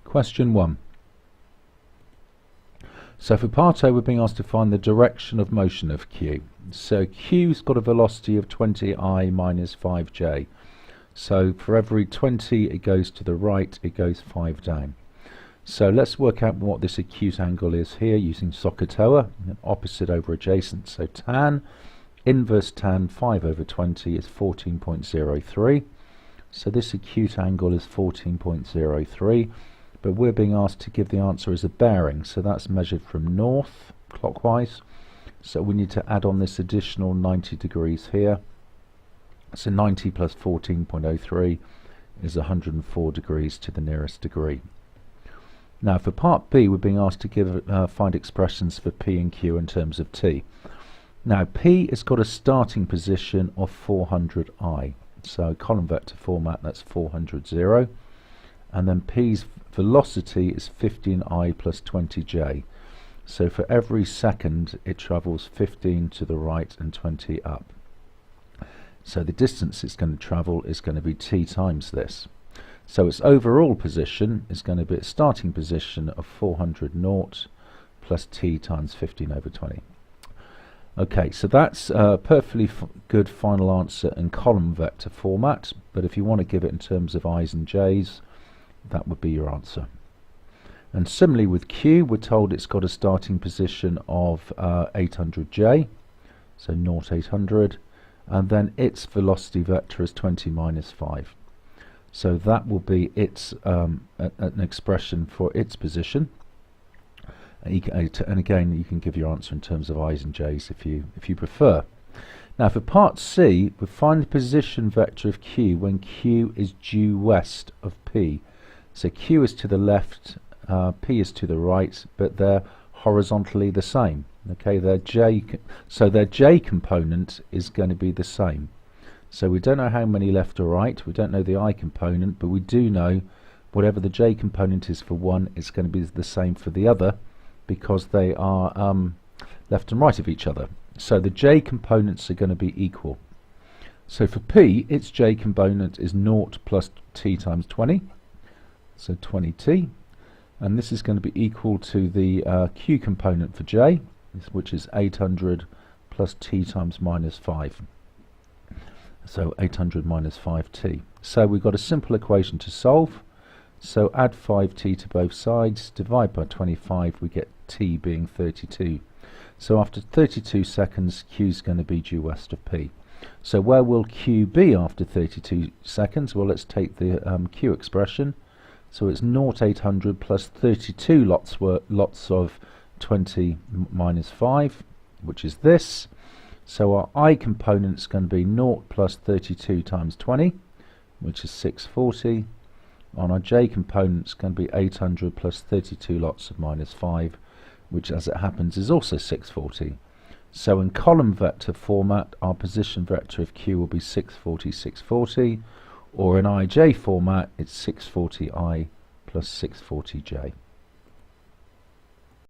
Question 1. So for part A, we're being asked to find the direction of motion of Q. So Q's got a velocity of 20I minus 5j. So for every 20 it goes to the right, it goes 5 down. So let's work out what this acute angle is here using SOHCAHTOA, opposite over adjacent. So tan, inverse tan 5 over 20 is 14.03. So this acute angle is 14.03. But we're being asked to give the answer as a bearing, so that's measured from north clockwise. So we need to add on this additional 90 degrees here. So 90 plus 14.03 is 104 degrees to the nearest degree. Now for part B, we're being asked to find expressions for P and Q in terms of T. Now P has got a starting position of 400I. So column vector format, that's 400, 0. And then P's velocity is 15I plus 20j. So for every second it travels 15 to the right and 20 up. So the distance it's going to travel is going to be t times this. So its overall position is going to be its starting position of 400 naught plus t times 15 over 20. Okay, so that's a perfectly good final answer in column vector format, but if you want to give it in terms of i's and j's, that would be your answer. And similarly with Q, we're told it's got a starting position of 800j, so 800, and then its velocity vector is 20 minus 5. So that will be its an expression for its position. And again, you can give your answer in terms of i's and j's if you prefer. Now for part C, we find the position vector of Q when Q is due west of P. So Q is to the left, P is to the right, but they're horizontally the same. Okay, their J component is going to be the same. So we don't know how many left or right, we don't know the I component, but we do know whatever the J component is for one, it's going to be the same for the other, because they are left and right of each other. So the J components are going to be equal. So for P, its J component is 0 plus t times 20. So 20t, and this is going to be equal to the Q component for J, which is 800 plus t times minus 5. So 800 minus 5t. So we've got a simple equation to solve. So add 5t to both sides, divide by 25, we get t being 32. So after 32 seconds, Q is going to be due west of P. So where will Q be after 32 seconds? Well, let's take the Q expression. So it's 800 plus 32 lots of 20 minus 5, which is this. So our I component is going to be 0 plus 32 times 20, which is 640. On our J component is going to be 800 plus 32 lots of minus 5, which as it happens is also 640. So in column vector format, our position vector of Q will be 640, 640. Or in IJ format, it's 640I plus 640J.